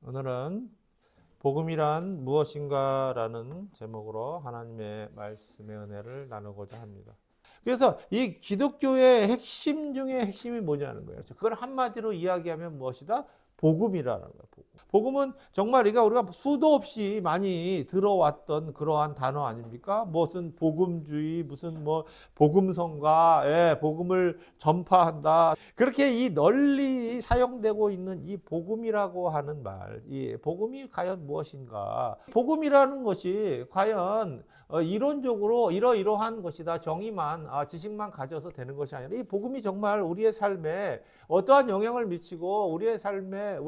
오늘은 복음이란 무엇인가라는 제목으로 하나님의 말씀의 은혜를 나누고자 합니다. 그래서 이 기독교의 핵심 중에 핵심이 뭐냐는 거예요. 그걸 한마디로 이야기하면 무엇이다? 복음이라는 거예요. 복음은 정말 우리가 수도 없이 많이 들어왔던 그러한 단어 아닙니까? 무슨 복음주의, 무슨 복음성가, 복음을 전파한다. 그렇게 이 널리 사용되고 있는 이 복음이라고 하는 말, 이 복음이 과연 무엇인가? 복음이라는 것이 과연 이론적으로 이러이러한 것이다. 정의만, 지식만 가져서 되는 것이 아니라 이 복음이 정말 우리의 삶에 어떠한 영향을 미치고 우리의 삶을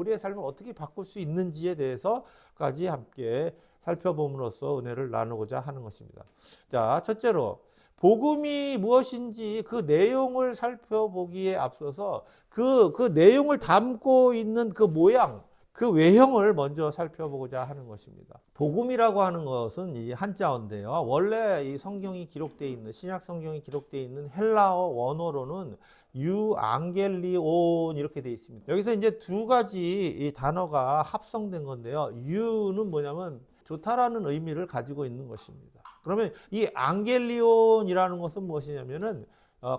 어떻게 바꿀 수 있는지에 대해서까지 함께 살펴봄으로써 은혜를 나누고자 하는 것입니다. 자, 첫째로 복음이 무엇인지 그 내용을 살펴보기에 앞서서 그 내용을 담고 있는 그 모양, 그 외형을 먼저 살펴보고자 하는 것입니다. 복음이라고 하는 것은 이 한자어인데요. 원래 이 성경이 기록되어 있는, 신약 성경이 기록되어 있는 헬라어 원어로는 유앙겔리온 이렇게 되어 있습니다. 여기서 이제 두 가지 이 단어가 합성된 건데요. 유는 뭐냐면 좋다라는 의미를 가지고 있는 것입니다. 그러면 이 앙겔리온이라는 것은 무엇이냐면은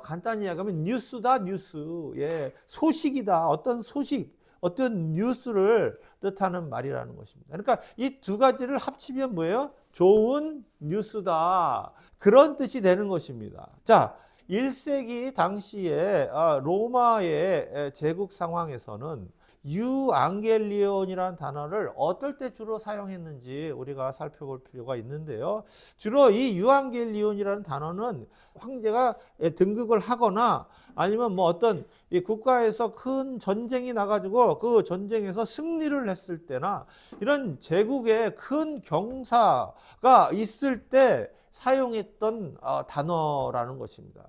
간단히 이야기하면 뉴스다, 뉴스. 예, 소식이다. 어떤 소식. 어떤 뉴스를 뜻하는 말이라는 것입니다. 그러니까 이 두 가지를 합치면 뭐예요? 좋은 뉴스다. 그런 뜻이 되는 것입니다. 자, 1세기 당시에 로마의 제국 상황에서는 유앙겔리온이라는 단어를 어떨 때 주로 사용했는지 우리가 살펴볼 필요가 있는데요. 주로 이 유앙겔리온이라는 단어는 황제가 등극을 하거나 아니면 어떤 이 국가에서 큰 전쟁이 나가지고 그 전쟁에서 승리를 했을 때나 이런 제국의 큰 경사가 있을 때 사용했던 단어라는 것입니다.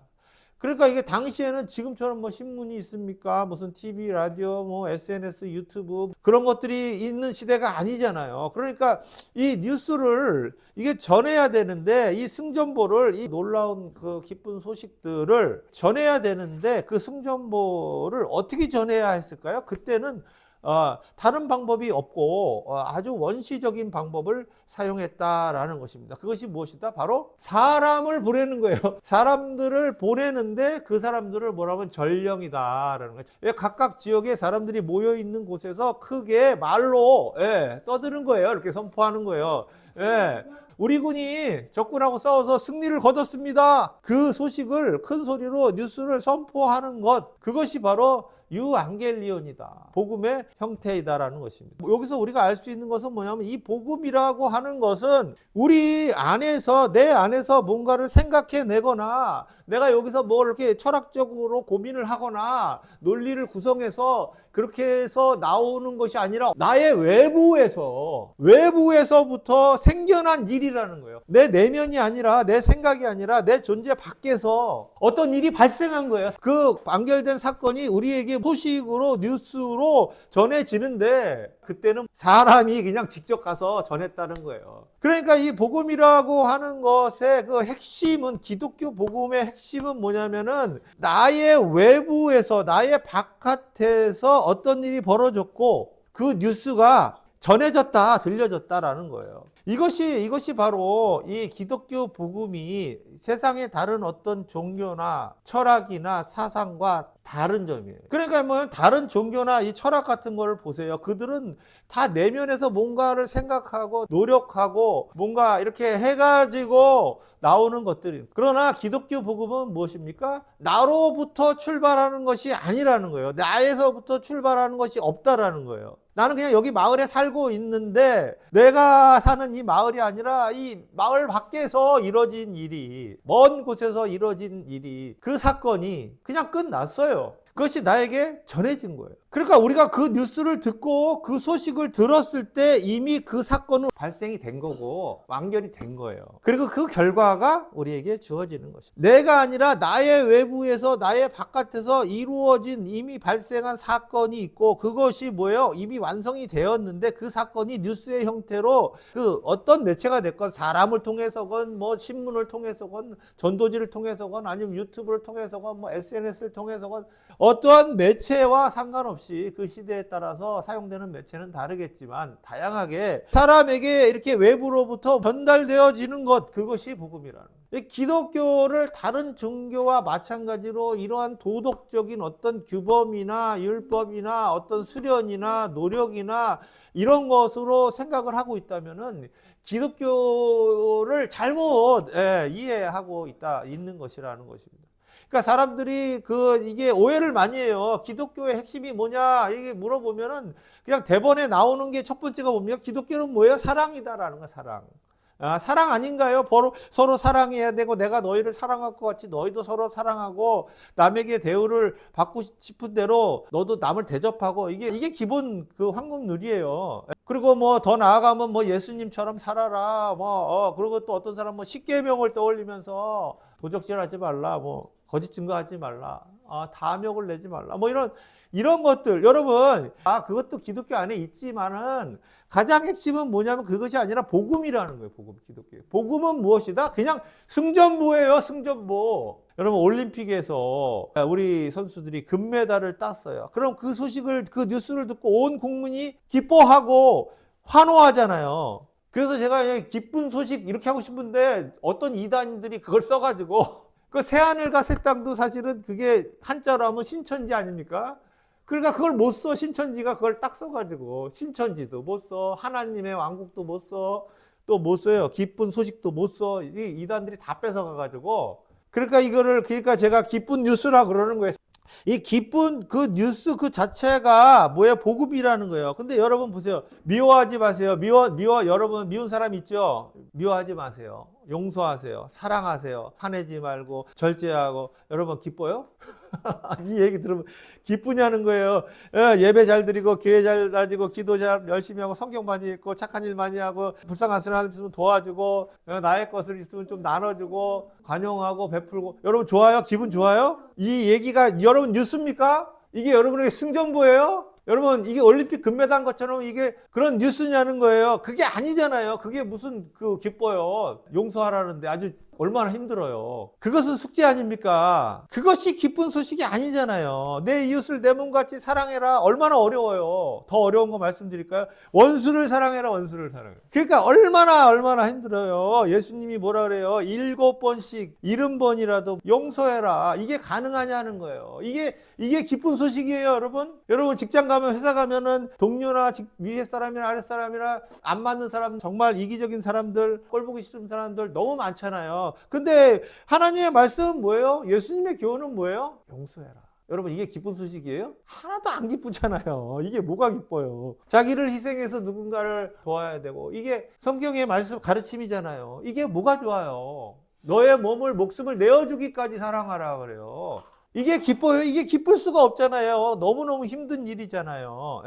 그러니까 이게 당시에는 지금처럼 신문이 있습니까? 무슨 TV, 라디오, SNS, 유튜브 그런 것들이 있는 시대가 아니잖아요. 그러니까 이 뉴스를 이게 전해야 되는데 이 승전보를 이 놀라운 그 기쁜 소식들을 전해야 되는데 그 승전보를 어떻게 전해야 했을까요? 그때는 다른 방법이 없고 아주 원시적인 방법을 사용했다라는 것입니다. 그것이 무엇이다? 바로 사람을 보내는 거예요. 사람들을 보내는데 그 사람들을 뭐라면 전령이다라는 거예요. 각각 지역에 사람들이 모여 있는 곳에서 크게 말로 떠드는 거예요. 이렇게 선포하는 거예요. 우리 군이 적군하고 싸워서 승리를 거뒀습니다. 그 소식을 큰 소리로 뉴스를 선포하는 것, 그것이 바로 유앙겔리온이다. 복음의 형태이다라는 것입니다. 여기서 우리가 알 수 있는 것은 뭐냐면 이 복음이라고 하는 것은 우리 안에서 내 안에서 뭔가를 생각해내거나 내가 여기서 이렇게 철학적으로 고민을 하거나 논리를 구성해서 그렇게 해서 나오는 것이 아니라 나의 외부에서부터 생겨난 일이라는 거예요. 내 내면이 아니라 내 생각이 아니라 내 존재 밖에서 어떤 일이 발생한 거예요. 그 완결된 사건이 우리에게 소식으로 뉴스로 전해지는데 그때는 사람이 그냥 직접 가서 전했다는 거예요. 그러니까 이 복음이라고 하는 것의 그 핵심은, 기독교 복음의 핵심은 뭐냐면은 나의 외부에서, 나의 바깥에서 어떤 일이 벌어졌고 그 뉴스가 전해졌다, 들려졌다라는 거예요. 이것이 바로 이 기독교 복음이 세상의 다른 어떤 종교나 철학이나 사상과 다른 점이에요. 그러니까 다른 종교나 이 철학 같은 거를 보세요. 그들은 다 내면에서 뭔가를 생각하고 노력하고 뭔가 이렇게 해가지고 나오는 것들이. 그러나 기독교 복음은 무엇입니까? 나로부터 출발하는 것이 아니라는 거예요. 나에서부터 출발하는 것이 없다라는 거예요. 나는 그냥 여기 마을에 살고 있는데 내가 사는 이 마을이 아니라 이 마을 밖에서 이뤄진 일이, 먼 곳에서 이뤄진 일이, 그 사건이 그냥 끝났어요. 그것이 나에게 전해진 거예요. 그러니까 우리가 그 뉴스를 듣고 그 소식을 들었을 때 이미 그 사건은 발생이 된 거고 완결이 된 거예요. 그리고 그 결과가 우리에게 주어지는 것입니다. 내가 아니라 나의 외부에서, 나의 바깥에서 이루어진 이미 발생한 사건이 있고 그것이 뭐예요? 이미 완성이 되었는데 그 사건이 뉴스의 형태로 그 어떤 매체가 됐건, 사람을 통해서건 신문을 통해서건 전도지를 통해서건 아니면 유튜브를 통해서건 SNS를 통해서건 어떠한 매체와 상관없이 상관없이 그 시대에 따라서 사용되는 매체는 다르겠지만 다양하게 사람에게 이렇게 외부로부터 전달되어지는 것, 그것이 복음이라는 거예요. 기독교를 다른 종교와 마찬가지로 이러한 도덕적인 어떤 규범이나 율법이나 어떤 수련이나 노력이나 이런 것으로 생각을 하고 있다면은 기독교를 잘못 이해하고 있는 것이라는 것입니다. 그러니까 사람들이 이게 오해를 많이 해요. 기독교의 핵심이 뭐냐 이게 물어보면은 그냥 대본에 나오는 게 첫 번째가 뭡니까? 기독교는 뭐예요? 사랑이다라는 거야, 사랑. 사랑 아닌가요? 서로 사랑해야 되고 내가 너희를 사랑할 것 같이 너희도 서로 사랑하고 남에게 대우를 받고 싶은 대로 너도 남을 대접하고 이게 기본 그 황금누리예요. 그리고 뭐 더 나아가면 뭐 예수님처럼 살아라 그리고 또 어떤 사람 뭐 십계명을 떠올리면서 도적질하지 말라, 뭐 거짓 증거하지 말라, 탐욕을 내지 말라, 뭐 이런 것들 여러분 그것도 기독교 안에 있지만은 가장 핵심은 뭐냐면 그것이 아니라 복음이라는 거예요. 기독교 복음은 무엇이다? 그냥 승전보예요. 승전보. 여러분 올림픽에서 우리 선수들이 금메달을 땄어요. 그럼 그 소식을 그 뉴스를 듣고 온 국민이 기뻐하고 환호하잖아요. 그래서 제가 기쁜 소식 이렇게 하고 싶은데 어떤 이단들이 그걸 써가지고 그 새하늘과 새 땅도 사실은 그게 한자로 하면 신천지 아닙니까? 그러니까 그걸 못 써. 신천지가 그걸 딱 써가지고 신천지도 못 써, 하나님의 왕국도 못 써, 또 못 써요. 기쁜 소식도 못 써. 이단들이 다 뺏어가가지고 그러니까 제가 기쁜 뉴스라 그러는 거예요. 이 기쁜 그 뉴스 그 자체가 뭐예요? 복음이라는 거예요. 근데 여러분 보세요. 미워하지 마세요. 여러분 미운 사람 있죠? 미워하지 마세요. 용서하세요. 사랑하세요. 화내지 말고 절제하고. 여러분 기뻐요? 이 얘기 들으면 기쁘냐는 거예요. 예배 잘 드리고 교회 잘 다니고 기도 잘 열심히 하고 성경 많이 읽고 착한 일 많이 하고 불쌍한 사람 있으면 도와주고 나의 것을 있으면 좀 나눠주고 관용하고 베풀고. 여러분 좋아요? 기분 좋아요? 이 얘기가 여러분 뉴스입니까? 이게 여러분에게 승전보예요? 여러분 이게 올림픽 금메달 것처럼 이게 그런 뉴스냐는 거예요. 그게 아니잖아요. 그게 무슨 기뻐요. 용서하라는데 아주 얼마나 힘들어요. 그것은 숙제 아닙니까? 그것이 기쁜 소식이 아니잖아요. 내 이웃을 내 몸같이 사랑해라. 얼마나 어려워요. 더 어려운 거 말씀드릴까요? 원수를 사랑해라. 원수를 사랑해라. 그러니까 얼마나 힘들어요. 예수님이 뭐라 그래요? 7번씩 70번이라도 용서해라. 이게 가능하냐는 거예요. 이게 기쁜 소식이에요, 여러분. 여러분 직장 가면 회사 가면은 동료나 위에 사람이나 아래 사람이나 안 맞는 사람, 정말 이기적인 사람들, 꼴 보기 싫은 사람들 너무 많잖아요. 근데 하나님의 말씀은 뭐예요? 예수님의 교훈은 뭐예요? 용서해라. 여러분 이게 기쁜 소식이에요? 하나도 안 기쁘잖아요. 이게 뭐가 기뻐요? 자기를 희생해서 누군가를 도와야 되고 이게 성경의 말씀 가르침이잖아요. 이게 뭐가 좋아요? 너의 목숨을 내어주기까지 사랑하라 그래요. 이게 기뻐요? 이게 기쁠 수가 없잖아요. 너무너무 힘든 일이잖아요.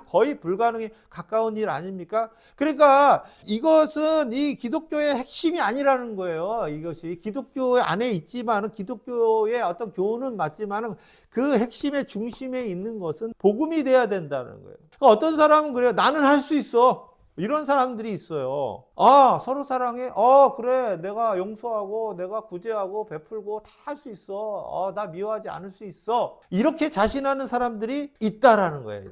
거의 불가능에 가까운 일 아닙니까? 그러니까 이것은 이 기독교의 핵심이 아니라는 거예요. 이것이 기독교 안에 있지만은 기독교의 어떤 교훈은 맞지만은 그 핵심의 중심에 있는 것은 복음이 돼야 된다는 거예요. 그러니까 어떤 사람은 그래요. 나는 할 수 있어. 이런 사람들이 있어요. 서로 사랑해? 그래. 내가 용서하고, 내가 구제하고, 베풀고 다 할 수 있어. 나 미워하지 않을 수 있어. 이렇게 자신하는 사람들이 있다라는 거예요.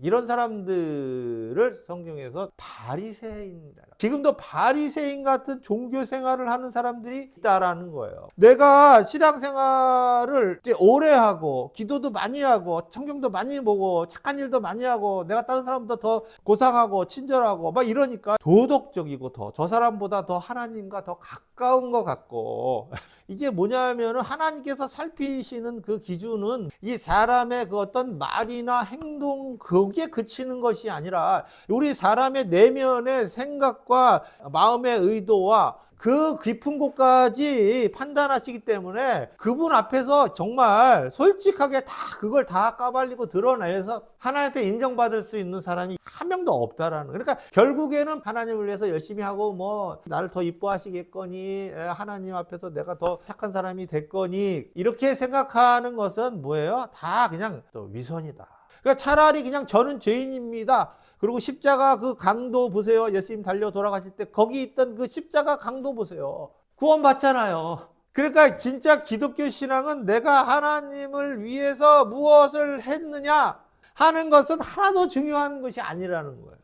이런 사람들을 성경에서 바리새인이라. 지금도 바리새인 같은 종교 생활을 하는 사람들이 있다라는 거예요. 내가 신앙생활을 이제 오래 하고 기도도 많이 하고 성경도 많이 보고 착한 일도 많이 하고 내가 다른 사람보다 더 고상하고 친절하고 막 이러니까 도덕적이고 저 사람보다 더 하나님과 더 가까운 것 같고 이게 뭐냐면 하나님께서 살피시는 그 기준은 이 사람의 그 어떤 말이나 행동 거기에 그치는 것이 아니라 우리 사람의 내면의 생각과 마음의 의도와 그 깊은 곳까지 판단하시기 때문에 그분 앞에서 정말 솔직하게 그걸 다 까발리고 드러내서 하나님 앞에 인정받을 수 있는 사람이 한 명도 없다라는 거예요. 그러니까 결국에는 하나님을 위해서 열심히 하고 뭐 나를 더 이뻐하시겠거니 하나님 앞에서 내가 더 착한 사람이 됐거니 이렇게 생각하는 것은 뭐예요? 다 그냥 또 위선이다. 그러니까 차라리 그냥 저는 죄인입니다. 그리고 십자가 그 강도 보세요. 예수님 달려 돌아가실 때 거기 있던 그 십자가 강도 보세요. 구원받잖아요. 그러니까 진짜 기독교 신앙은 내가 하나님을 위해서 무엇을 했느냐, 하는 것은 하나도 중요한 것이 아니라는 거예요.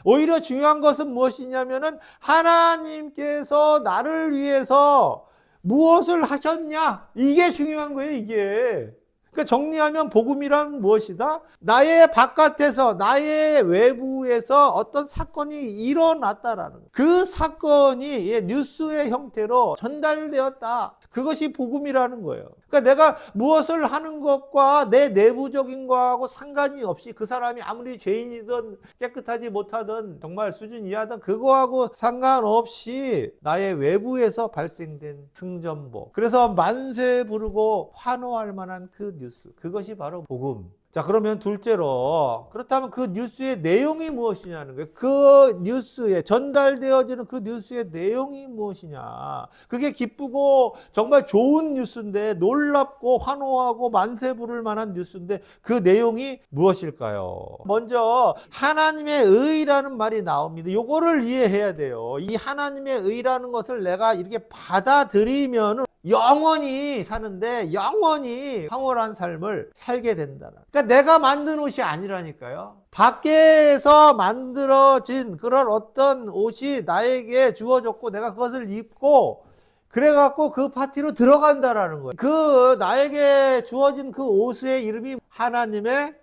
오히려 중요한 것은 무엇이냐면은 하나님께서 나를 위해서 무엇을 하셨냐? 이게 중요한 거예요, 이게. 그러니까 정리하면 복음이란 무엇이다? 나의 바깥에서, 나의 외부에서 어떤 사건이 일어났다라는 거예요. 그 사건이 뉴스의 형태로 전달되었다. 그것이 복음이라는 거예요. 그러니까 내가 무엇을 하는 것과 내 내부적인 거하고 상관이 없이 그 사람이 아무리 죄인이든 깨끗하지 못하든 정말 수준 이하든 그거하고 상관없이 나의 외부에서 발생된 승전보. 그래서 만세 부르고 환호할 만한 그 뉴스. 그것이 바로 복음. 자, 그러면 둘째로, 그렇다면 그 뉴스의 내용이 무엇이냐는 거예요. 그 뉴스에 전달되어지는 그 뉴스의 내용이 무엇이냐. 그게 기쁘고 정말 좋은 뉴스인데, 놀랍고 환호하고 만세 부를 만한 뉴스인데 그 내용이 무엇일까요? 먼저 하나님의 의라는 말이 나옵니다. 요거를 이해해야 돼요. 이 하나님의 의라는 것을 내가 이렇게 받아들이면 영원히 사는데 영원히 황홀한 삶을 살게 된다. 그러니까 내가 만든 옷이 아니라니까요. 밖에서 만들어진 그런 어떤 옷이 나에게 주어졌고 내가 그것을 입고 그래갖고 그 파티로 들어간다라는 거예요. 그 나에게 주어진 그 옷의 이름이 하나님의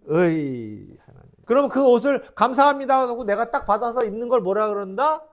의. 그러면 그 옷을 감사합니다 하고 내가 딱 받아서 입는 걸 뭐라 그런다?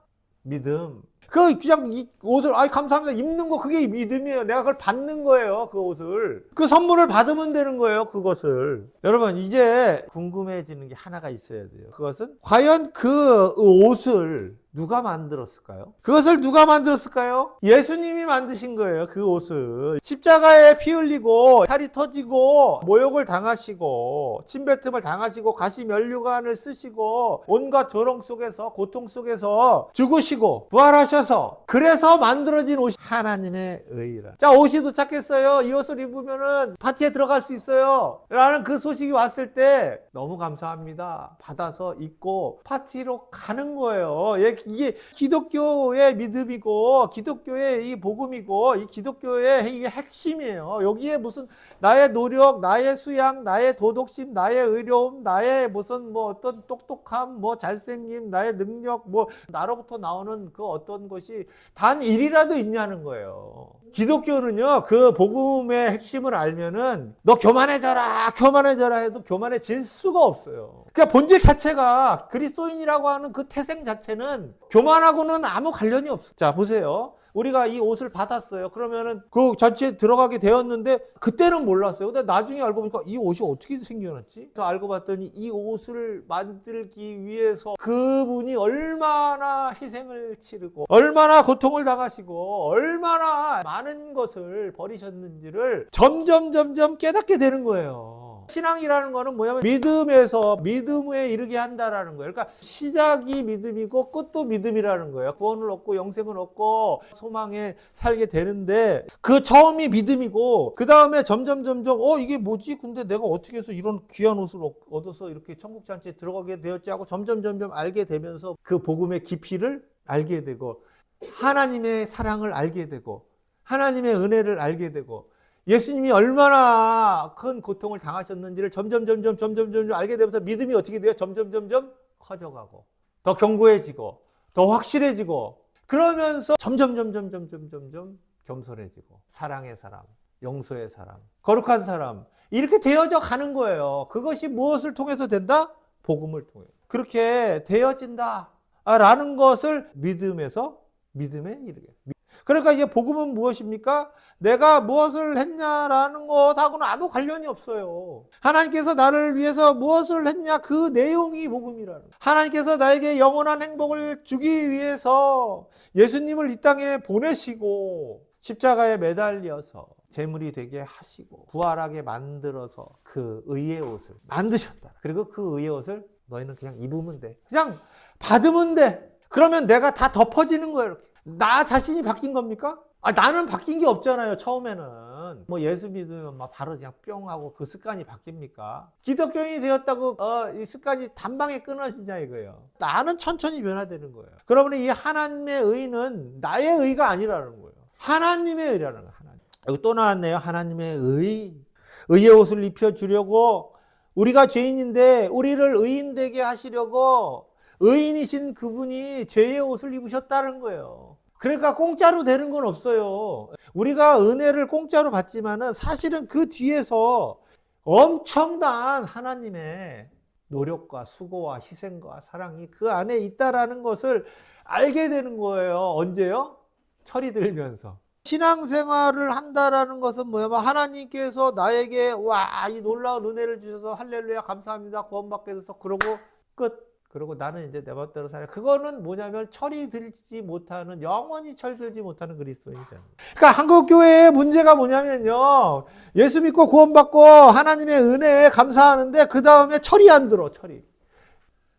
믿음. 그냥 이 옷을 감사합니다 입는 거 그게 믿음이에요. 내가 그걸 받는 거예요. 그 옷을. 그 선물을 받으면 되는 거예요. 그것을. 여러분 이제 궁금해지는 게 하나가 있어야 돼요. 그것은 과연 그 옷을 누가 만들었을까요? 그것을 누가 만들었을까요? 예수님이 만드신 거예요. 그 옷을. 십자가에 피 흘리고 살이 터지고 모욕을 당하시고 침뱉음을 당하시고 가시 면류관을 쓰시고 온갖 조롱 속에서 고통 속에서 죽으시고 부활하셔서 그래서 만들어진 옷이 하나님의 의라. 자, 옷이 도착했어요. 이 옷을 입으면은 파티에 들어갈 수 있어요. 라는 그 소식이 왔을 때 너무 감사합니다. 받아서 입고 파티로 가는 거예요. 이게 기독교의 믿음이고 기독교의 이 복음이고 이 기독교의 이게 핵심이에요. 여기에 무슨 나의 노력, 나의 수양, 나의 도덕심, 나의 의로움, 나의 무슨 뭐 어떤 똑똑함, 뭐 잘생김, 나의 능력, 뭐 나로부터 나오는 그 어떤 것이 단 일이라도 있냐는 거예요. 기독교는요, 그 복음의 핵심을 알면은 너 교만해져라 해도 교만해질 수가 없어요. 그러니까 본질 자체가 그리스도인이라고 하는 그 태생 자체는 교만하고는 아무 관련이 없어요. 자, 보세요. 우리가 이 옷을 받았어요. 그러면은 그 전체에 들어가게 되었는데 그때는 몰랐어요. 근데 나중에 알고 보니까 이 옷이 어떻게 생겨났지? 그래서 알고 봤더니 이 옷을 만들기 위해서 그분이 얼마나 희생을 치르고 얼마나 고통을 당하시고 얼마나 많은 것을 버리셨는지를 점점 깨닫게 되는 거예요. 신앙이라는 거는 뭐냐면 믿음에서 믿음에 이르게 한다라는 거예요. 그러니까 시작이 믿음이고 끝도 믿음이라는 거예요. 구원을 얻고 영생을 얻고 소망에 살게 되는데 그 처음이 믿음이고 그 다음에 점점 이게 뭐지? 근데 내가 어떻게 해서 이런 귀한 옷을 얻어서 이렇게 천국잔치에 들어가게 되었지 하고 점점 알게 되면서 그 복음의 깊이를 알게 되고 하나님의 사랑을 알게 되고 하나님의 은혜를 알게 되고 예수님이 얼마나 큰 고통을 당하셨는지를 점점 알게 되면서 믿음이 어떻게 돼요? 점점 커져가고 더 견고해지고 더 확실해지고 그러면서 점점 겸손해지고 사랑의 사람, 용서의 사람, 거룩한 사람 이렇게 되어져 가는 거예요. 그것이 무엇을 통해서 된다? 복음을 통해. 그렇게 되어진다 라는 것을 믿음에서 믿음에 이르게. 그러니까 이게 복음은 무엇입니까? 내가 무엇을 했냐라는 것하고는 아무 관련이 없어요. 하나님께서 나를 위해서 무엇을 했냐 그 내용이 복음이라는 거예요. 하나님께서 나에게 영원한 행복을 주기 위해서 예수님을 이 땅에 보내시고 십자가에 매달려서 제물이 되게 하시고 부활하게 만들어서 그 의의 옷을 만드셨다. 그리고 그 의의 옷을 너희는 그냥 입으면 돼. 그냥 받으면 돼. 그러면 내가 다 덮어지는 거예요. 이렇게. 나 자신이 바뀐 겁니까? 나는 바뀐 게 없잖아요. 처음에는 뭐 예수 믿으면 막 바로 그냥 뿅 하고 그 습관이 바뀝니까? 기독교인이 되었다고 이 습관이 단방에 끊어지냐 이거예요. 나는 천천히 변화되는 거예요. 그러면 이 하나님의 의는 나의 의가 아니라는 거예요. 하나님의 의라는 거예요. 여기 또 나왔네요. 하나님의 의의 옷을 입혀주려고 우리가 죄인인데 우리를 의인되게 하시려고 의인이신 그분이 죄의 옷을 입으셨다는 거예요. 그러니까 공짜로 되는 건 없어요. 우리가 은혜를 공짜로 받지만은 사실은 그 뒤에서 엄청난 하나님의 노력과 수고와 희생과 사랑이 그 안에 있다라는 것을 알게 되는 거예요. 언제요? 철이 들면서. 신앙생활을 한다라는 것은 뭐냐면 하나님께서 나에게 이 놀라운 은혜를 주셔서 할렐루야 감사합니다 구원받게 돼서 그러고 끝. 그리고 나는 이제 내 멋대로 살아. 그거는 뭐냐면 철이 들지 못하는, 영원히 철들지 못하는 그리스도인이잖아요. 그러니까 한국교회의 문제가 뭐냐면요, 예수 믿고 구원받고 하나님의 은혜에 감사하는데 그 다음에 철이 안 들어. 철이.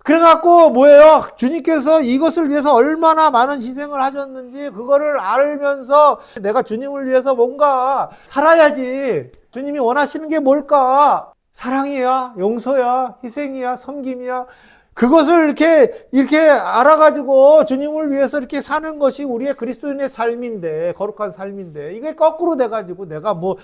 그래갖고 뭐예요? 주님께서 이것을 위해서 얼마나 많은 희생을 하셨는지 그거를 알면서 내가 주님을 위해서 뭔가 살아야지. 주님이 원하시는 게 뭘까? 사랑이야, 용서야, 희생이야, 섬김이야. 그것을 이렇게 알아가지고 주님을 위해서 이렇게 사는 것이 우리의 그리스도인의 삶인데, 거룩한 삶인데, 이게 거꾸로 돼가지고 내가 뭐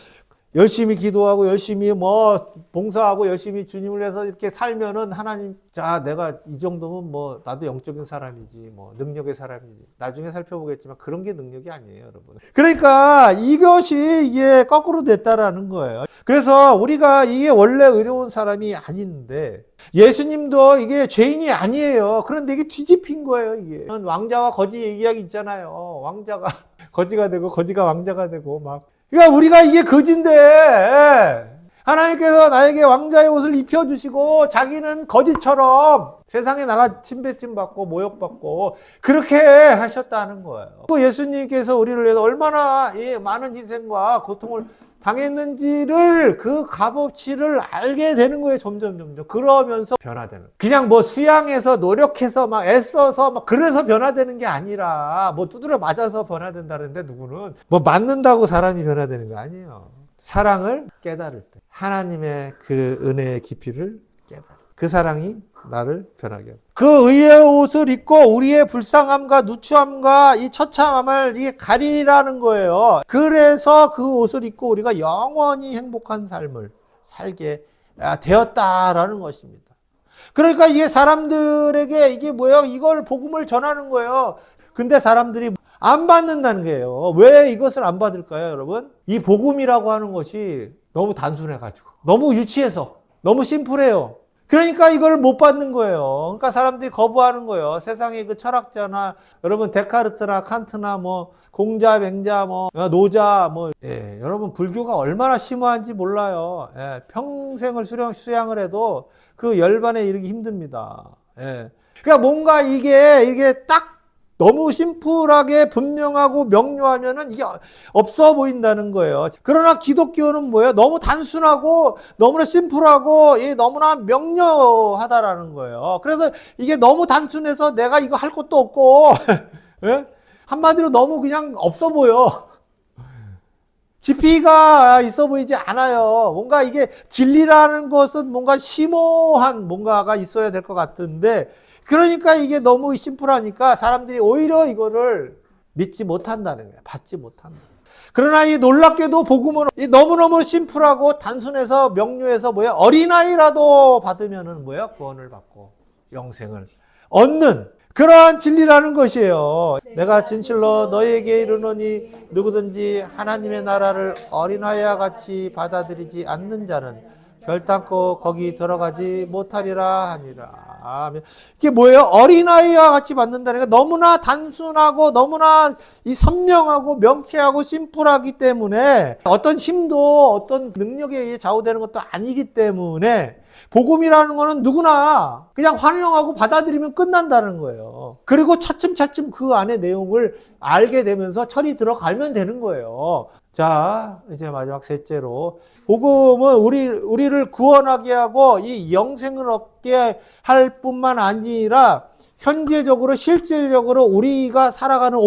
열심히 기도하고 열심히 뭐 봉사하고 열심히 주님을 위해서 이렇게 살면은 하나님, 자, 내가 이 정도면 뭐 나도 영적인 사람이지, 뭐 능력의 사람이지. 나중에 살펴보겠지만 그런 게 능력이 아니에요, 여러분. 그러니까 이것이 이게 거꾸로 됐다라는 거예요. 그래서 우리가 이게 원래 의로운 사람이 아닌데, 예수님도 이게 죄인이 아니에요. 그런데 이게 뒤집힌 거예요, 이게. 왕자와 거지 얘기하기 있잖아요. 왕자가 거지가 되고 거지가 왕자가 되고 막. 그러니까 우리가 이게 거지인데 하나님께서 나에게 왕자의 옷을 입혀주시고 자기는 거지처럼 세상에 나가 침뱉임 받고 모욕받고 그렇게 하셨다는 거예요. 또 예수님께서 우리를 위해서 얼마나 많은 희생과 고통을 당했는지를, 그 값어치를 알게 되는 거예요. 점점. 그러면서 변화되는. 그냥 뭐 수양해서 노력해서 막 애써서 막 그래서 변화되는 게 아니라, 뭐 두드려 맞아서 변화된다는데 누구는 뭐 맞는다고 사람이 변화되는 거 아니에요. 사랑을 깨달을 때, 하나님의 그 은혜의 깊이를 깨달을, 그 사랑이 나를 변하게 합니다. 그 의의 옷을 입고 우리의 불쌍함과 누추함과 이 처참함을 이게 가리라는 거예요. 그래서 그 옷을 입고 우리가 영원히 행복한 삶을 살게 되었다라는 것입니다. 그러니까 이게 사람들에게 이게 뭐예요? 이걸 복음을 전하는 거예요. 근데 사람들이 안 받는다는 거예요. 왜 이것을 안 받을까요, 여러분? 이 복음이라고 하는 것이 너무 단순해가지고, 너무 유치해서, 너무 심플해요. 그러니까 이걸 못 받는 거예요. 그러니까 사람들이 거부하는 거예요. 세상의 그 철학자나, 여러분 데카르트나 칸트나 뭐 공자, 맹자, 뭐 노자, 뭐 여러분 불교가 얼마나 심오한지 몰라요. 평생을 수양을 해도 그 열반에 이르기 힘듭니다. 그러니까 뭔가 이게 딱 너무 심플하게 분명하고 명료하면은 이게 없어 보인다는 거예요. 그러나 기독교는 뭐예요? 너무 단순하고 너무나 심플하고 너무나 명료하다라는 거예요. 그래서 이게 너무 단순해서 내가 이거 할 것도 없고 한마디로 너무 그냥 없어 보여. 깊이가 있어 보이지 않아요. 뭔가 이게 진리라는 것은 뭔가 심오한 뭔가가 있어야 될 것 같은데, 그러니까 이게 너무 심플하니까 사람들이 오히려 이거를 믿지 못한다는 거예요. 받지 못한다. 그러나 이 놀랍게도 복음은 너무너무 심플하고 단순해서 명료해서 어린아이라도 받으면은 구원을 받고 영생을 얻는 그러한 진리라는 것이에요. 내가 진실로 너희에게 이르노니 누구든지 하나님의 나라를 어린아이와 같이 받아들이지 않는 자는 결단코 거기 들어가지 못하리라 하니라. 이게 뭐예요? 어린아이와 같이 받는다는 게 너무나 단순하고 너무나 이 선명하고 명쾌하고 심플하기 때문에 어떤 힘도 어떤 능력에 의해 좌우되는 것도 아니기 때문에 복음이라는 거는 누구나 그냥 환영하고 받아들이면 끝난다는 거예요. 그리고 차츰차츰 그 안의 내용을 알게 되면서 철이 들어가면 되는 거예요. 자, 이제 마지막 셋째로, 복음은 우리를 구원하게 하고 이 영생을 얻게 할 뿐만 아니라 현재적으로 실질적으로 우리가 살아가는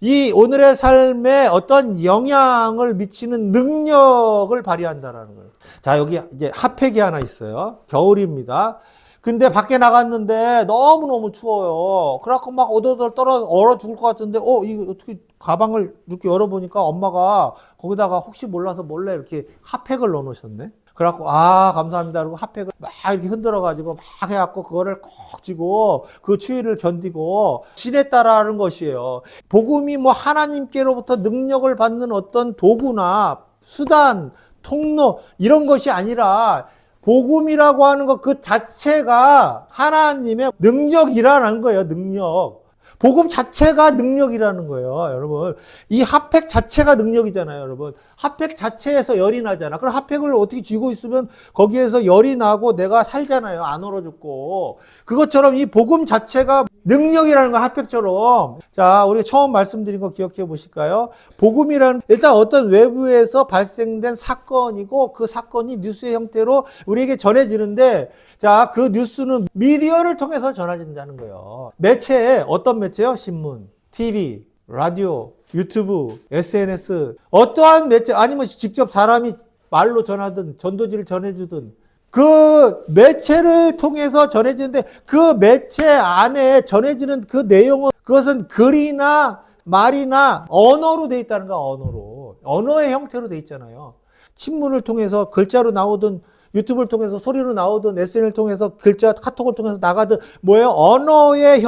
이 오늘의 삶에 어떤 영향을 미치는 능력을 발휘한다는 거예요. 자, 여기 이제 핫팩이 하나 있어요. 겨울입니다. 근데 밖에 나갔는데 너무너무 추워요. 그래갖고 막 오돌오돌 얼어 죽을 것 같은데, 이거 어떻게 가방을 이렇게 열어보니까 엄마가 거기다가 혹시 몰라서 몰래 이렇게 핫팩을 넣어놓으셨네? 그래갖고, 아, 감사합니다. 그리고 핫팩을 막 이렇게 흔들어가지고 막 해갖고 그거를 콕 쥐고 그 추위를 견디고 지냈다라는 것이에요. 복음이 뭐 하나님께로부터 능력을 받는 어떤 도구나 수단, 통로, 이런 것이 아니라 복음이라고 하는 것 그 자체가 하나님의 능력이라는 거예요, 능력. 복음 자체가 능력이라는 거예요, 여러분. 이 핫팩 자체가 능력이잖아요, 여러분. 핫팩 자체에서 열이 나잖아. 그럼 핫팩을 어떻게 쥐고 있으면 거기에서 열이 나고 내가 살잖아요. 안 얼어 죽고. 그것처럼 이 복음 자체가 능력이라는 거, 핫팩처럼. 자, 우리 처음 말씀드린 거 기억해 보실까요? 복음이라는, 일단 어떤 외부에서 발생된 사건이고 그 사건이 뉴스의 형태로 우리에게 전해지는데, 자, 그 뉴스는 미디어를 통해서 전해진다는 거예요. 매체에, 어떤 매체요? 신문, TV, 라디오, 유튜브, SNS, 어떠한 매체, 아니면 직접 사람이 말로 전하든 전도지를 전해주든 그 매체를 통해서 전해지는데 그 매체 안에 전해지는 그 내용은 그것은 글이나 말이나 언어로 돼 있다는 거야, 언어로. 언어의 형태로 돼 있잖아요. 신문을 통해서 글자로 나오든 유튜브를 통해서 소리로 나오든 SNS를 통해서 글자, 카톡을 통해서 나가든 뭐예요? 언어의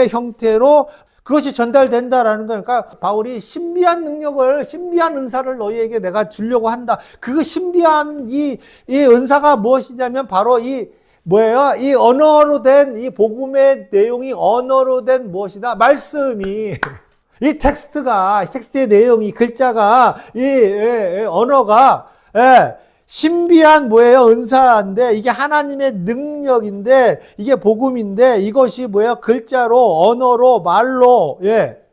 형태로 그것이 전달된다라는 거니까 바울이 신비한 능력을, 신비한 은사를 너희에게 내가 주려고 한다. 그 신비한 이 은사가 무엇이냐면 바로 이 뭐예요? 이 언어로 된 이 복음의 내용이 언어로 된 무엇이다? 말씀이 이 텍스트의 내용이 글자가 언어가 신비한 뭐예요? 은사인데 이게 하나님의 능력인데 이게 복음인데 이것이 뭐예요? 글자로, 언어로, 말로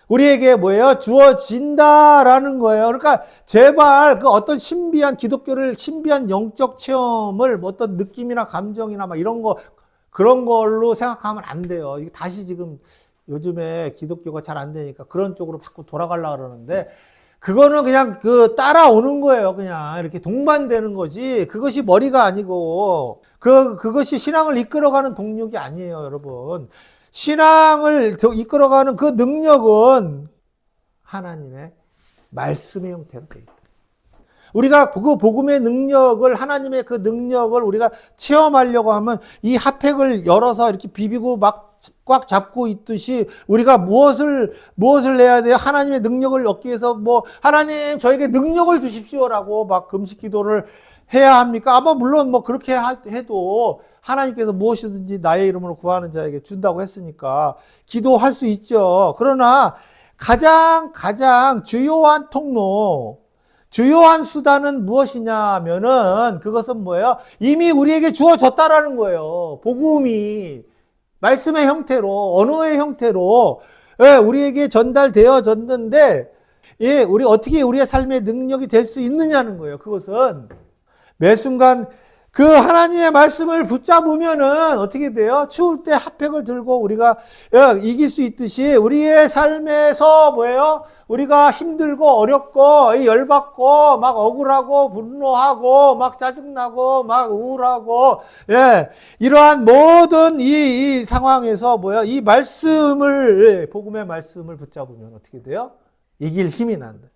우리에게 뭐예요? 주어진다라는 거예요. 그러니까 제발 그 어떤 신비한 기독교를, 신비한 영적 체험을 뭐 어떤 느낌이나 감정이나 막 이런 거 그런 걸로 생각하면 안 돼요. 이게 다시 지금 요즘에 기독교가 잘 안 되니까 그런 쪽으로 자꾸 돌아가려고 그러는데 그거는 그냥 그 따라오는 거예요. 그냥 이렇게 동반되는 거지. 그것이 머리가 아니고 그것이 신앙을 이끌어가는 동력이 아니에요, 여러분. 신앙을 이끌어가는 그 능력은 하나님의 말씀의 형태로 되어 있다. 우리가 그 복음의 능력을, 하나님의 그 능력을 우리가 체험하려고 하면 이 핫팩을 열어서 이렇게 비비고 막 꽉 잡고 있듯이 우리가 무엇을 해야 돼요? 하나님의 능력을 얻기 위해서 뭐 하나님 저에게 능력을 주십시오라고 막 금식 기도를 해야 합니까? 물론 뭐 그렇게 해도 하나님께서 무엇이든지 나의 이름으로 구하는 자에게 준다고 했으니까 기도할 수 있죠. 그러나 가장 주요한 통로, 주요한 수단은 무엇이냐면은 그것은 뭐예요? 이미 우리에게 주어졌다라는 거예요. 복음이 말씀의 형태로, 언어의 형태로 우리에게 전달되어졌는데 우리 어떻게 우리의 삶의 능력이 될 수 있느냐는 거예요. 그것은 매 순간 그 하나님의 말씀을 붙잡으면은 어떻게 돼요? 추울 때 핫팩을 들고 우리가 이길 수 있듯이 우리의 삶에서 뭐예요? 우리가 힘들고 어렵고 열받고 막 억울하고 분노하고 막 짜증나고 막 우울하고 이러한 모든 이 상황에서 뭐예요? 이 말씀을 복음의 말씀을 붙잡으면 어떻게 돼요? 이길 힘이 난다.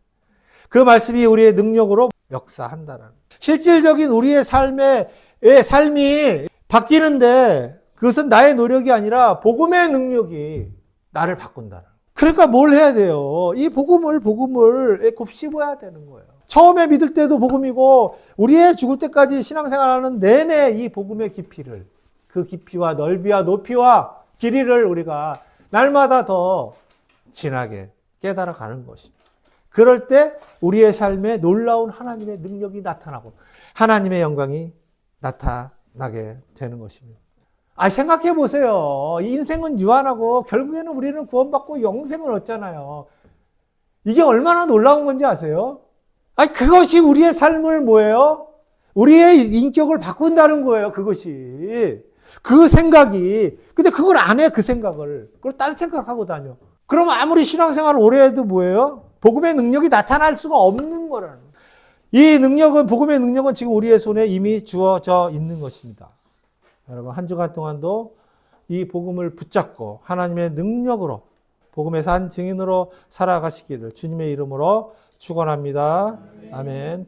그 말씀이 우리의 능력으로 역사한다라는. 실질적인 우리의 삶이 바뀌는데 그것은 나의 노력이 아니라 복음의 능력이 나를 바꾼다는. 그러니까 뭘 해야 돼요? 이 복음을 곱씹어야 되는 거예요. 처음에 믿을 때도 복음이고 우리의 죽을 때까지 신앙생활하는 내내 이 복음의 깊이를, 그 깊이와 넓이와 높이와 길이를 우리가 날마다 더 진하게 깨달아가는 것입니다. 그럴 때 우리의 삶에 놀라운 하나님의 능력이 나타나고 하나님의 영광이 나타나게 되는 것입니다. 생각해 보세요. 이 인생은 유한하고 결국에는 우리는 구원받고 영생을 얻잖아요. 이게 얼마나 놀라운 건지 아세요? 그것이 우리의 삶을 뭐예요? 우리의 인격을 바꾼다는 거예요. 그것이. 그 생각이. 근데 그걸 안 해, 그 생각을. 그걸 딴 생각하고 다녀. 그러면 아무리 신앙생활을 오래 해도 뭐예요? 복음의 능력이 나타날 수가 없는 거라는 거예요. 이 능력은, 복음의 능력은 지금 우리의 손에 이미 주어져 있는 것입니다. 여러분, 한 주간 동안도 이 복음을 붙잡고 하나님의 능력으로 복음의 산 증인으로 살아가시기를 주님의 이름으로 축원합니다. 아멘.